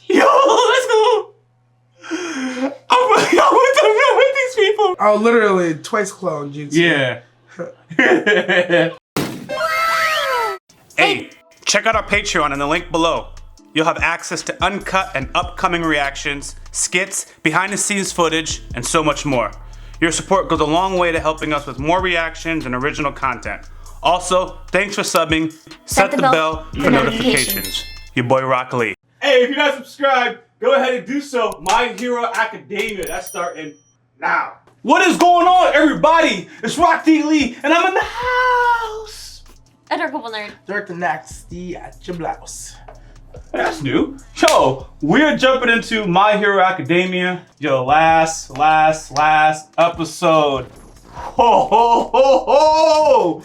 Yo, let's go. I'm with these people. Oh, literally twice cloned you. Yeah. Hey, check out our Patreon in the link below. You'll have access to uncut and upcoming reactions, skits, behind the scenes footage, and so much more. Your support goes a long way to helping us with more reactions and original content. Also, thanks for subbing. Set the bell for notifications. Your boy RockLee. Hey, if you're not subscribed, go ahead and do so. My Hero Academia, that's starting now. What is going on, everybody? It's RockLee, and I'm in the house. A Darkable Nerd. Dirk the Nasty at your blouse. That's new. Yo, we're jumping into My Hero Academia. Yo, last episode. Ho, ho, ho, ho!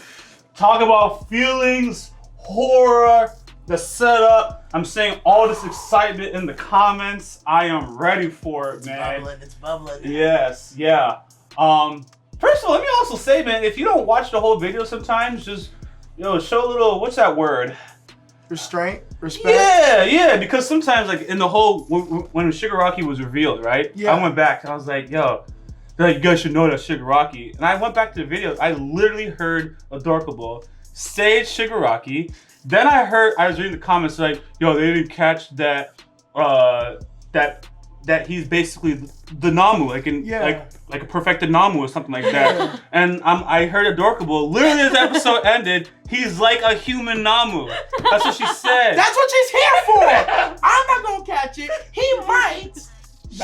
Talk about feelings, horror, the setup. I'm saying all this excitement in the comments. I am ready for it, man. It's bubbling. Yes, yeah. First of all, let me also say, man, if you don't watch the whole video sometimes, just, show a little, what's that word? Restraint? Respect? Yeah, because sometimes, like, in the whole, when Shigeraki was revealed, right? Yeah. I went back and I was like, yo, you guys should know that's Shigeraki. And I went back to the videos. I literally heard Adorkable say Shigeraki. Then I was reading the comments like, yo, they didn't catch that, that he's basically the Namu, like a perfected Namu or something like that. And I heard Adorkable. Literally, as the episode ended, he's like a human Namu. That's what she said. That's what she's here for. I'm not gonna catch it. He might.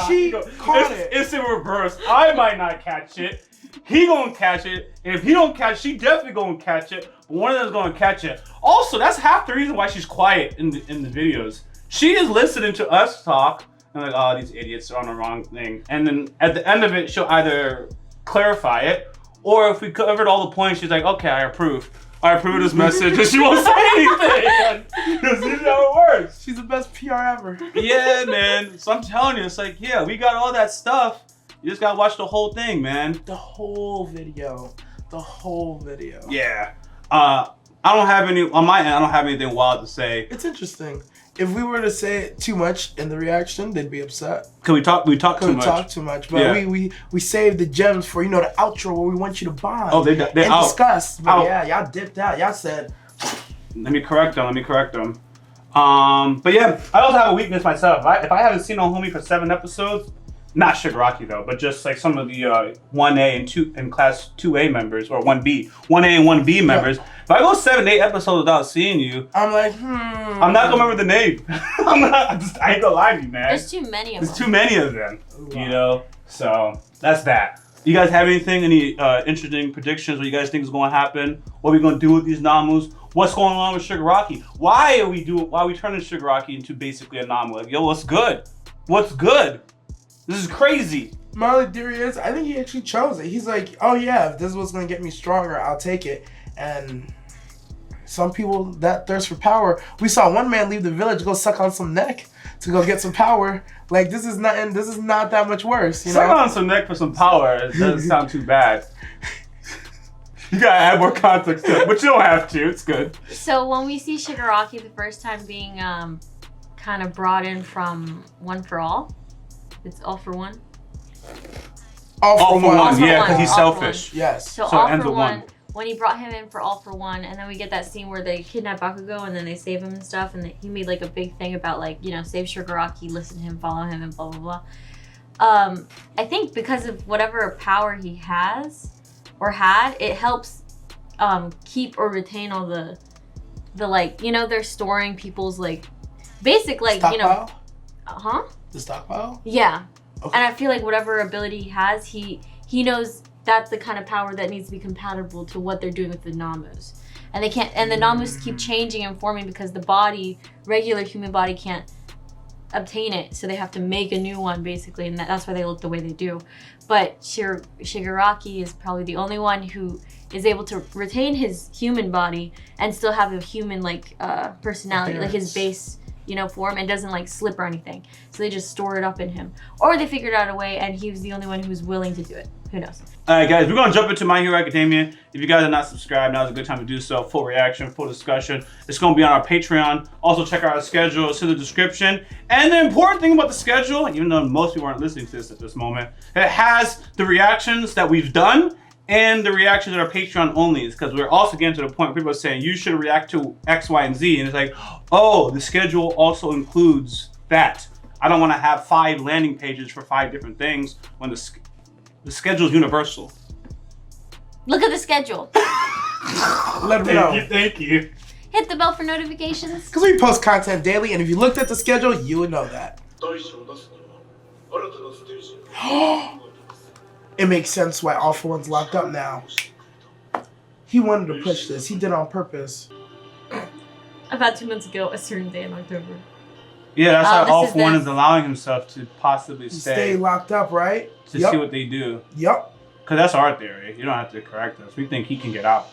She caught it. It's in reverse. I might not catch it. He gonna catch it. And if he don't catch it, she definitely gonna catch it. But one of them's gonna catch it. Also, that's half the reason why she's quiet in the videos. She is listening to us talk. And like, oh, these idiots are on the wrong thing. And then at the end of it, she'll either clarify it, or if we covered all the points, she's like, okay, I approve. I approve of this message, and she won't say anything. This is how it works. She's the best PR ever. Yeah, man. So I'm telling you, it's like, yeah, we got all that stuff. You just gotta watch the whole thing, man. The whole video. The whole video. Yeah. I don't have any, on my end, I don't have anything wild to say. It's interesting. If we were to say it too much in the reaction, they'd be upset. Cause we talk too much. We talk too much, but yeah. we saved the gems for the outro where we want you to bond. Oh, they and out. discuss. But out. yeah, y'all dipped out. Y'all said. Let me correct them. But yeah, I also have a weakness myself. If I haven't seen a homie for 7 episodes, not Shigeraki though, but just like some of the 1A and 2 and class 2A members or 1B, 1A and 1B members. Yeah. If I go 7, 8 episodes without seeing you, I'm like, I'm not gonna remember the name. I ain't gonna lie to you, man. There's too many of them. There's too many of them, So that's that. You guys have anything, any interesting predictions? What you guys think is going to happen? What are we going to do with these Namus? What's going on with Shigeraki? Why are we turning Shigeraki into basically a Namu? Like, yo, what's good? What's good? This is crazy. My only theory is, I think he actually chose it. He's like, oh yeah, if this is what's going to get me stronger, I'll take it. And some people that thirst for power, we saw one man leave the village, go suck on some neck to go get some power. Like, this is not that much worse. Suck on some neck for some power. It doesn't sound too bad. You gotta add more context to it, but you don't have to. It's good. So when we see Shigeraki the first time being kind of brought in from One for All, it's All for One. All for one. Yeah, because he's selfish. Yes. So All for One. When he brought him in for All for One, and then we get that scene where they kidnap Bakugo and then they save him and stuff, and he made like a big thing about like, save Shigeraki, listen to him, follow him, and blah, blah, blah. I think because of whatever power he has or had, it helps keep or retain all the like, they're storing people's like, basic like, stockpile? The stockpile? Yeah. Okay. And I feel like whatever ability he has, he knows that's the kind of power that needs to be compatible to what they're doing with the Namus. And the Namus keep changing and forming because the body, regular human body, can't obtain it. So they have to make a new one basically, and that's why they look the way they do. But Shigeraki is probably the only one who is able to retain his human body and still have a human like personality, like his base you know, form and doesn't like slip or anything. So they just store it up in him. Or they figured out a way and he was the only one who was willing to do it. Who knows? Alright guys, we're gonna jump into My Hero Academia. If you guys are not subscribed, now's a good time to do so. Full reaction, full discussion. It's gonna be on our Patreon. Also check out our schedule, it's in the description. And the important thing about the schedule, even though most people aren't listening to this at this moment, it has the reactions that we've done and the reactions that are Patreon only. Because we're also getting to the point where people are saying you should react to X, Y, and Z. And it's like, oh, the schedule also includes that. I don't want to have 5 landing pages for 5 different things when the schedule is universal. Look at the schedule. Let them know. Thank you. Hit the bell for notifications. Because we post content daily, and if you looked at the schedule, you would know that. It makes sense why All For One's locked up now. He wanted to push this. He did it on purpose. About 2 months ago, a certain day in October. Yeah, that's how All is For One this. is allowing himself to possibly Stay locked up, right? to see what they do. Yep. Because that's our theory. You don't have to correct us. We think he can get out.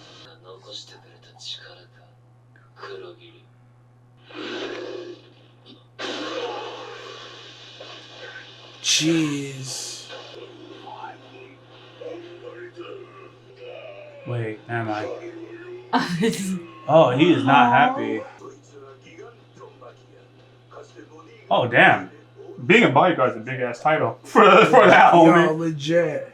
Jeez. Wait, am I? Oh, he is not happy. Oh, damn. Being a bodyguard is a big ass title for that homie. Yo, legit.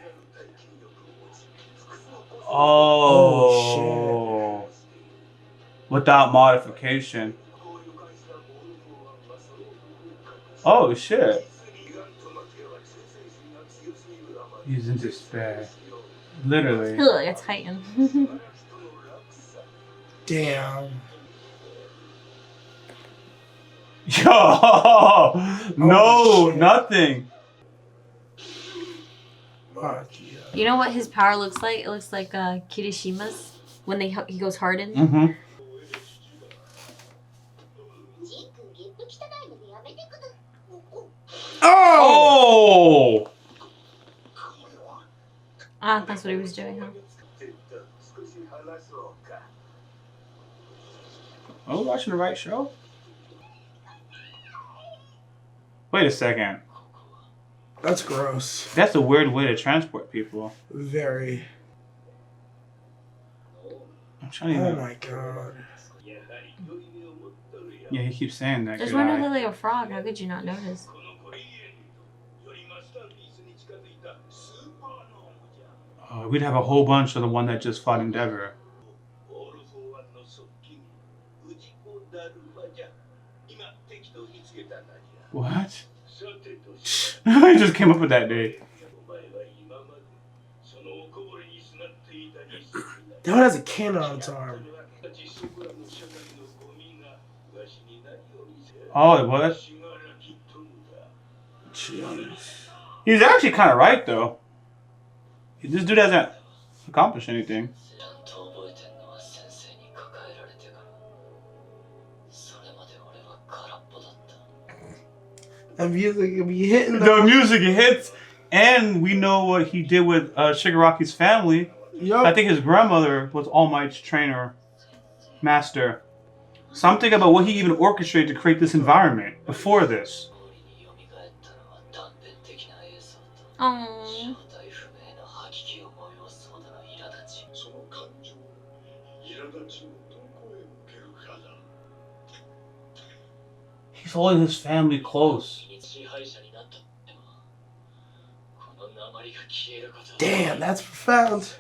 Oh, shit. Without modification. Oh shit. He's in despair. Literally. He looked like a titan. Damn. Yo, no, shit. nothing. Fuck yeah. You know what his power looks like? It looks like Kirishima's when he goes hardened. Mm-hmm. Oh! Oh! Ah, that's what he was doing, huh? Are we watching the right show? Wait a second. That's gross. That's a weird way to transport people. Very. I'm trying to Oh even... my god. Yeah, he keeps saying that. There's good one eye. that look like a frog. How could you not notice? We'd have a whole bunch of the one that just fought Endeavor. What? He just came up with that day. That one has a cannon on its arm. Oh, what? Jeez. He's actually kind of right, though. This dude hasn't accomplished anything. That music will be hitting The music hits, and we know what he did with Shigaraki's family. Yup. I think his grandmother was All Might's trainer, master. So I'm thinking about what he even orchestrated to create this environment before this. Oh. He's holding his family close. Damn, that's profound.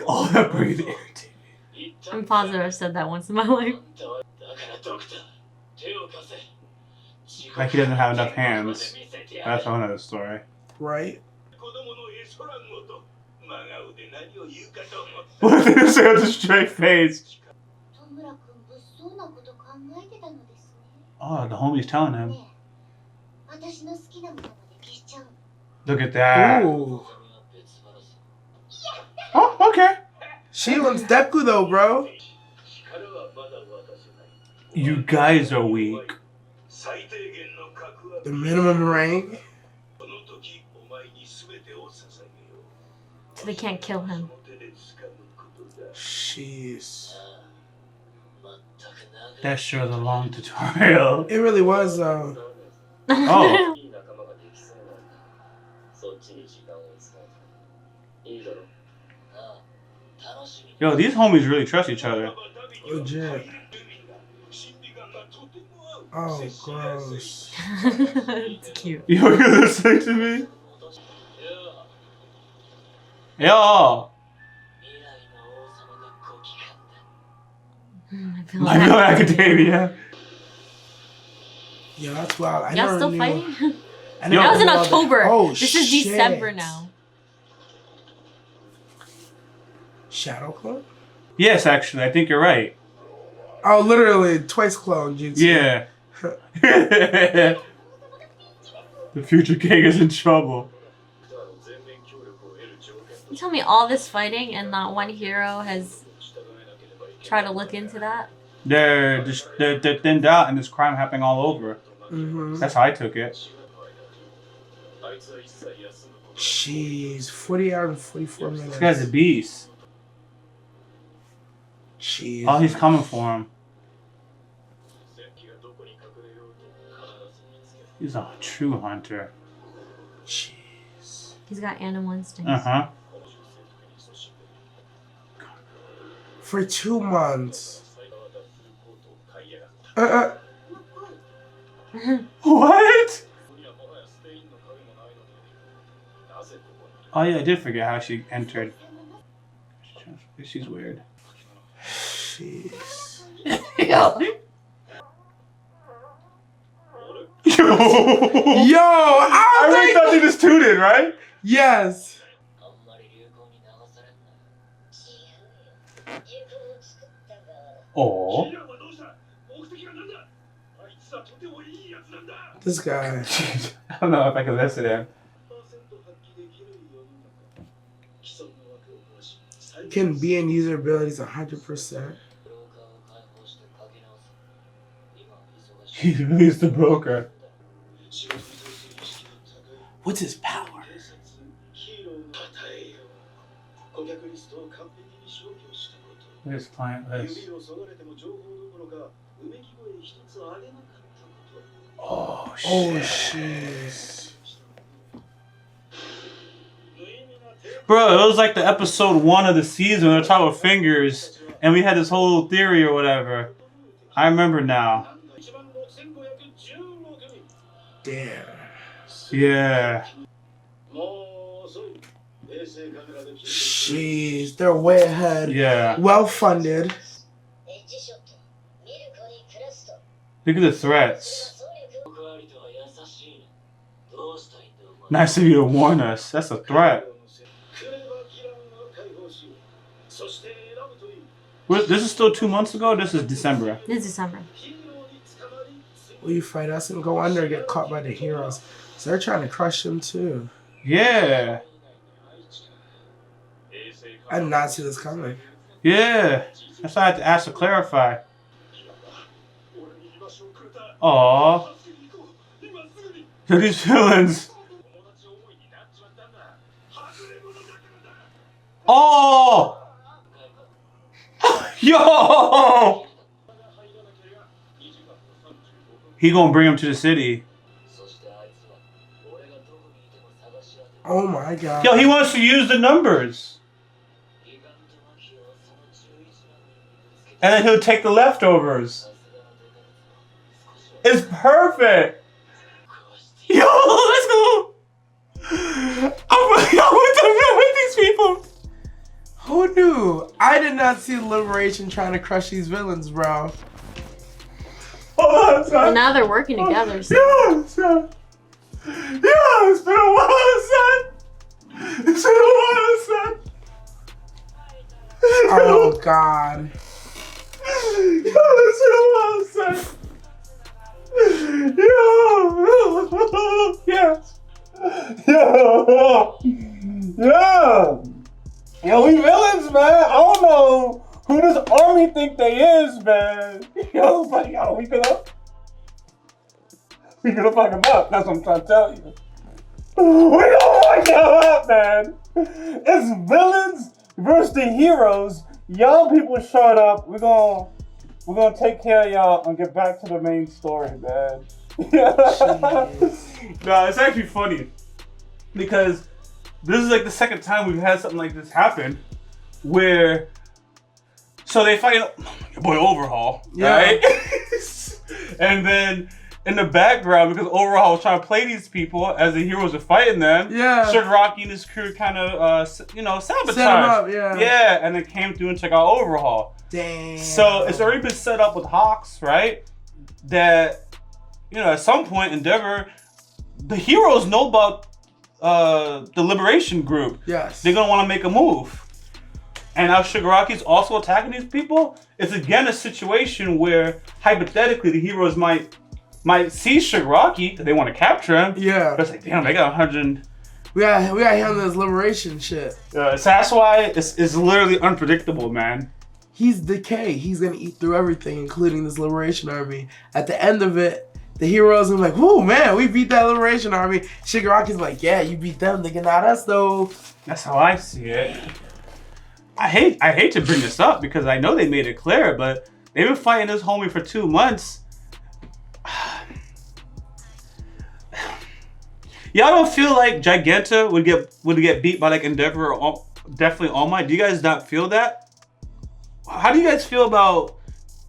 Oh, that breathing irritated me. I'm positive I've said that once in my life. Like he doesn't have enough hands. That's another story. Right? What did he say with a straight face? Oh, the homie's telling him. Look at that. Ooh. Oh, okay. She wants Deku though, bro. You guys are weak. The minimum rank. So they can't kill him. Jeez. That sure was a long tutorial. It really was, though. Oh. Yo, these homies really trust each other. Legit. Oh, gross. It's cute. Yo, you're listening to me? Yo! I feel My Hero Academia. Yeah, that's wild. I Y'all never still knew. fighting? I Yo. never That was in knew all October. Oh, this is shit. December now. Shadow clone? Yes, actually, I think you're right. Oh, literally twice clone jutsu. Yeah. The future king is in trouble. You tell me all this fighting and not one hero has tried to look into that? They're thinned out and there's crime happening all over. Mm-hmm. That's how I took it. Jeez, 40 hours and 44 minutes. This guy's a beast. Jeez. Oh, he's coming for him. He's a true hunter. Jeez. He's got animal instincts. Uh-huh. For 2 months. What? Oh yeah, I did forget how she entered. She's weird. Jeez. Yo! Yo, I really thought he just tooted, right? Yes. Oh. This guy. I don't know if I can listen to him. Can be in user abilities 100%. He released the broker. What's his power? His client list. Oh shit. Oh, jeez. Bro, it was like the episode 1 of the season. They're talking about fingers, and we had this whole theory or whatever. I remember now. Damn. Yeah. Jeez, they're way ahead. Yeah. Well funded. Look at the threats. Nice of you to warn us. That's a threat. This is still 2 months ago? This is December. This is December. Will you fight us and go under and get caught by the heroes? So they're trying to crush him too. Yeah. I did not see this coming. Yeah. That's why I had to ask to clarify. Aww. Look at these villains. Oh! Yo! He gonna bring him to the city. Oh my god. Yo, he wants to use the numbers. And then he'll take the leftovers. It's perfect. Yo, let's go. I'm with these people. Who knew? I did not see Liberation trying to crush these villains, bro. Hold on, son. Well, now they're working together. So. Yeah, son. Yeah, it's been a while, son. It's been a while, son. Oh god. Yo, it's been a while, son. Yo. Yes. Yo. Yo. Yo, we villains, man. I don't know who this army think they is, man. Yo, but yo, we gonna fuck them up. That's what I'm trying to tell you. We gonna fuck y'all up, man. It's villains versus the heroes. Y'all people showed up. We're gonna take care of y'all and get back to the main story, man. No, it's actually funny because this is like the second time we've had something like this happen, where so they fight your boy Overhaul, right? And then in the background, because Overhaul was trying to play these people as the heroes are fighting them, Shigeraki and his crew kind of sabotage. Set him up, yeah, and then came through and took out Overhaul. Damn. So it's already been set up with Hawks, right? That at some point, Endeavor, the heroes know about the Liberation Group. Yes. They're gonna want to make a move. And now Shigaraki's also attacking these people. It's again a situation where hypothetically the heroes might see Shigeraki, they want to capture him. Yeah. But it's like, damn, they got 100. We got him this liberation shit. So that's why it's literally unpredictable, man. He's decay. He's gonna eat through everything, including this liberation army. At the end of it, the heroes are like, "Whoa, man, we beat that liberation army." Shigaraki's like, "Yeah, you beat them. They not us though." That's how I see it. I hate to bring this up because I know they made it clear, but they've been fighting this homie for 2 months. Y'all don't feel like Giganta would get beat by like Endeavor or definitely All Might? Do you guys not feel that? How do you guys feel about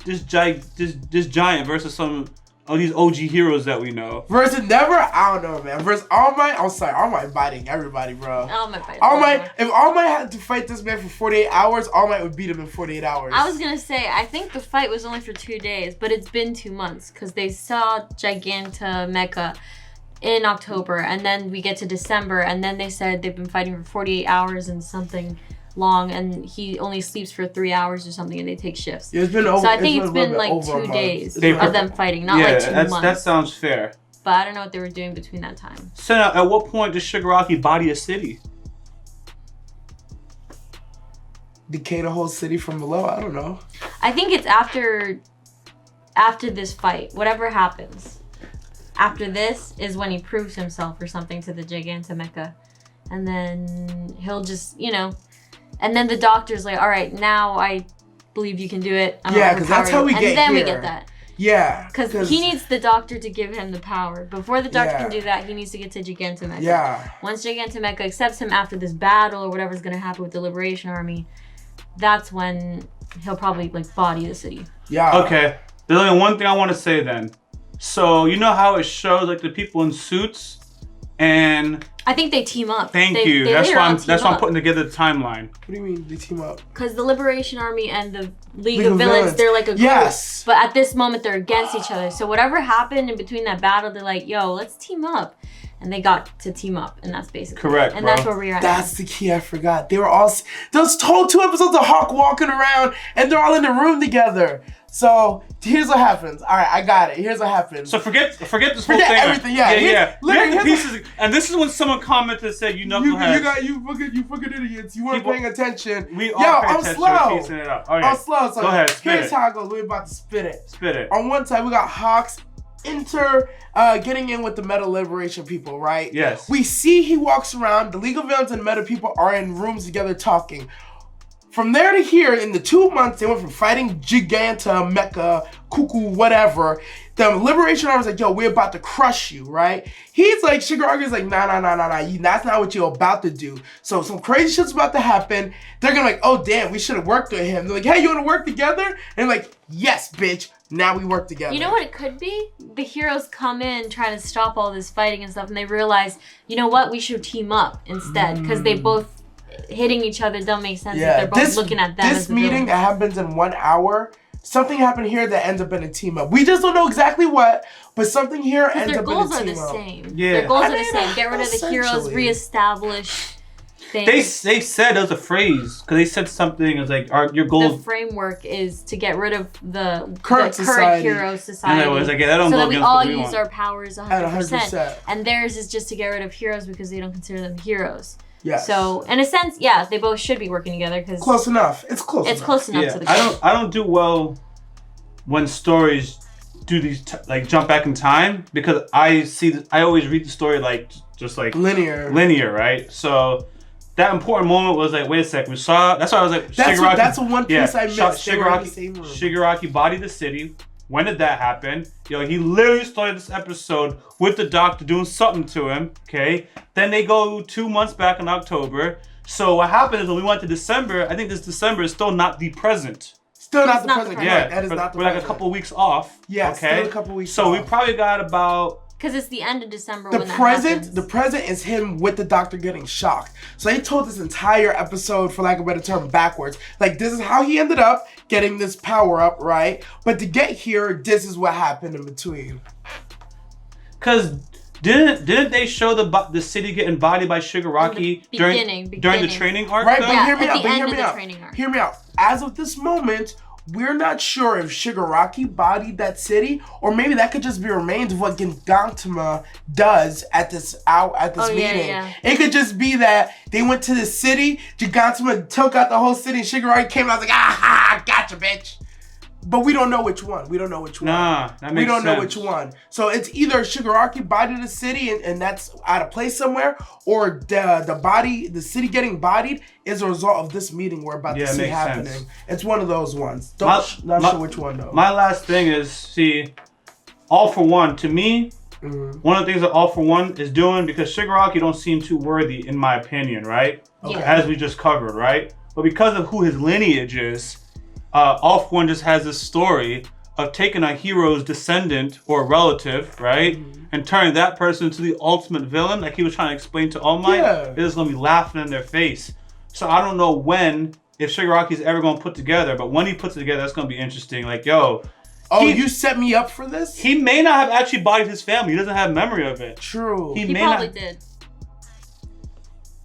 this giant versus some of these OG heroes that we know? Versus Endeavor, I don't know, man. Versus All Might, I'm sorry, All Might biting everybody, bro. All Might biting. All Might, if All Might had to fight this man for 48 hours, All Might would beat him in 48 hours. I was gonna say, I think the fight was only for 2 days, but it's been 2 months because they saw Giganta Mecha in October, and then we get to December, and then they said they've been fighting for 48 hours and something long, and he only sleeps for 3 hours or something, and they take shifts. Yeah, it's been over. So I think it's been like 2 days of them fighting, not like 2 months. That sounds fair. But I don't know what they were doing between that time. So now, at what point does Shigeraki body a city? Decay the whole city from below. I don't know. I think it's after this fight, whatever happens. After this is when he proves himself or something to the Giganta Mecha. And then he'll just, and then the doctor's like, all right, now I believe you can do it. Yeah, because that's how we get here. And then we get that. Yeah. Because he needs the doctor to give him the power. Before the doctor can do that, he needs to get to Giganta Mecha. Yeah. Once Giganta Mecha accepts him after this battle or whatever's going to happen with the Liberation Army, that's when he'll probably body the city. Yeah. Okay. There's only one thing I want to say then. So you know how it shows the people in suits, and I think they team up. Thank you. That's why I'm putting together the timeline. What do you mean they team up? Because the Liberation Army and the League of Villains, they're like a group. Yes. But at this moment, they're against each other. So whatever happened in between that battle, they're like, yo, let's team up. And they got to team up, and that's basically correct. And that's where we're at. That's the key. I forgot. They were all those whole 2 episodes of Hawk walking around, and they're all in the room together. So here's what happens. All right, I got it. Here's what happens. So forget this whole thing. Forget everything. Yeah. Yeah. Literally, pieces. And this is when someone commented and said, "You knuckleheads. You fucking idiots. You weren't paying attention." I'm slow. I'm slow. So go ahead. Here's how it goes. We're about to spit it. Spit it. On one side, we got Hawks getting in with the Meta Liberation people, right? Yes. We see he walks around. The League of Villains and Meta people are in rooms together talking. From there to here, in the 2 months, they went from fighting Giganta, Mecha, Cuckoo, whatever. The Liberation Army was like, yo, we're about to crush you, right? He's like, Shigaraki's like, nah. That's not what you're about to do. So some crazy shit's about to happen. They're gonna oh, damn, we should have worked with him. They're like, hey, you wanna work together? And like, yes, bitch. Now we work together. You know what it could be? The heroes come in trying to stop all this fighting and stuff, and they realize, you know what? We should team up instead, because they both hitting each other don't make sense if they're both looking at them. This meeting that happens in 1 hour, something happened here that ends up in a team up. We just don't know exactly what, but something here ends up in a team up. Their goals are the same. Yeah. Their goals are the same. Get rid of the heroes, reestablish things. They said it was a phrase, because they said something, it was like, your goal. The framework is to get rid of the current hero society. And it was like, that don't so go that we against all what we use want. our powers 100%. And theirs is just to get rid of heroes because they don't consider them heroes. Yes. So, in a sense, yeah, they both should be working together because close enough. It's close enough to the goal. I don't do well when stories do these jump back in time, because I always read the story just like linear, right? So that important moment was like, wait a sec, we saw. That's why I was like, Shigeraki. That's the one piece I missed. Shigeraki bodied the city. When did that happen? Yo, he literally started this episode with the doctor doing something to him. Okay, then they go 2 months back in October. So what happened is when we went to December, I think this December is still not the present. Still not the present. Yeah, that is not the we're present. like a couple weeks off. Yeah, okay? Still a couple weeks so off. we probably got about. Because it's the end of December The when that present, happens. the present is him with the doctor getting shocked. So they told this entire episode, for lack of a better term, backwards. Like, this is how he ended up getting this power up, right? But to get here, this is what happened in between. Cause didn't they show the city getting bodied by Shigeraki during the training arc? Right, though? but Yeah, hear me at out. the But end hear of me the out. training arc. Hear me out. As of this moment, we're not sure if Shigeraki bodied that city, or maybe that could just be remains of what Gintama does at this meeting. Yeah. It could just be that they went to the city, Gintama took out the whole city, and Shigeraki came out like, ah, gotcha, bitch. But we don't know which one. Nah, that makes sense. We don't know which one. So it's either Shigeraki bodied the city and that's out of place somewhere, or the city getting bodied is a result of this meeting we're about to see happening. Sense. It's one of those ones. Not sure which one though. My last thing is, see, All For One, to me, one of the things that All For One is doing, because Shigeraki don't seem too worthy, in my opinion, right? Yeah. As we just covered, right? But because of who his lineage is, All For One just has this story of taking a hero's descendant or relative, right? And turning that person into the ultimate villain, like he was trying to explain to All Might. Yeah. They're just gonna be laughing in their face. So I don't know if Shigaraki's ever gonna put together, but when he puts it together, that's gonna be interesting. Like, yo. You set me up for this? He may not have actually bodied his family. He doesn't have memory of it. True. He probably did.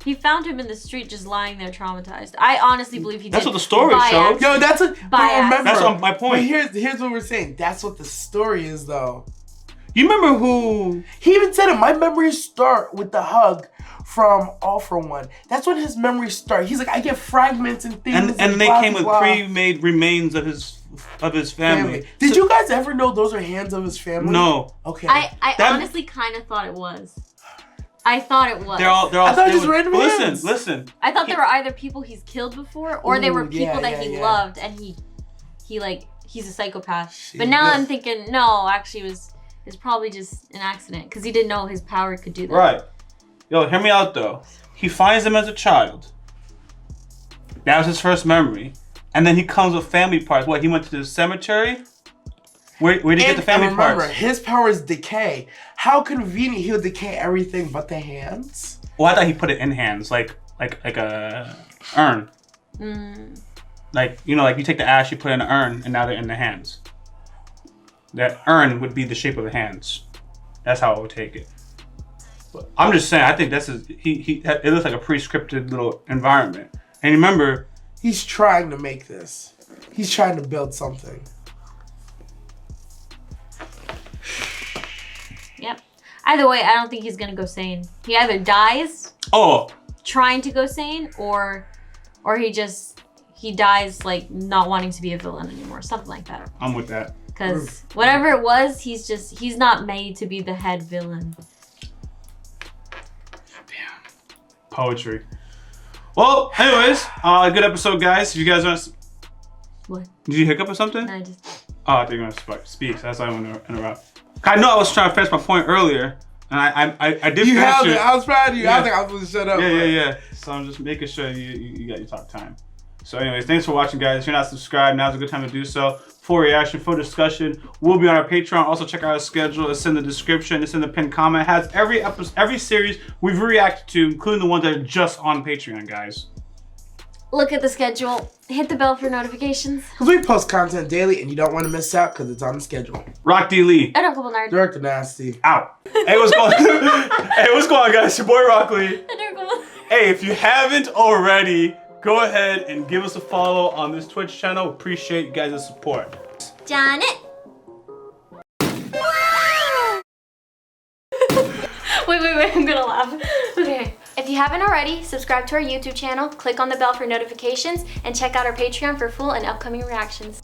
He found him in the street just lying there traumatized. I honestly believe he did. That's what the story showed. Yo, that's a... But remember, that's my point. But here's what we're saying. That's what the story is, though. You remember who... He even said it. My memories start with the hug from All For One. That's when his memories start. He's like, I get fragments and things. And they came with pre-made remains of his family. Did you guys ever know those are hands of his family? No. Okay. I honestly kind of thought it was. I thought it was. They're all. I thought it was random hands. Listen. I thought they were either people he's killed before, or they were people that he loved, and he's a psychopath. But now I'm thinking, no, actually, it's probably just an accident because he didn't know his power could do that. Right. Yo, hear me out though. He finds him as a child. That was his first memory, and then he comes with family parts. What? He went to the cemetery. Where did he get the family parts? Remember, his power is decay. How convenient he'll decay everything but the hands. Well, I thought he put it in hands, like a urn. Like, you know, like you take the ash, you put it in an urn, and now they're in the hands. That urn would be the shape of the hands. That's how I would take it. But I'm just saying, I think it looks like a pre-scripted little environment. And remember, he's trying to make this. He's trying to build something. Yep. Either way, I don't think he's gonna go sane. He either dies trying to go sane, or he dies like not wanting to be a villain anymore. Something like that. I'm with that. Because whatever it was, he's not made to be the head villain. Damn. Poetry. Well, anyways, good episode, guys. If you guys want to... What? Did you hiccup or something? No, I just... Oh, I think you're going to speak, so that's why I want to interrupt. I know I was trying to finish my point earlier, and I did. You held it. I was proud of you. Yeah. I think I was supposed to shut up. Yeah. So I'm just making sure you got your talk time. So anyways, thanks for watching, guys. If you're not subscribed, now's a good time to do so. Full reaction, full discussion will be on our Patreon. Also check out our schedule. It's in the description. It's in the pinned comment. It has every episode, every series we've reacted to, including the ones that are just on Patreon, guys. Look at the schedule. Hit the bell for notifications. Because we post content daily and you don't want to miss out because it's on the schedule. Rock D. Lee. And Uncle Nerd. Director Nasty. Out. Hey, what's going on? Hey, what's going on, guys? Your boy RockLee. And Hey, if you haven't already, go ahead and give us a follow on this Twitch channel. Appreciate you guys' support. Janet. Wait, I'm gonna laugh. Okay. If you haven't already, subscribe to our YouTube channel, click on the bell for notifications, and check out our Patreon for full and upcoming reactions.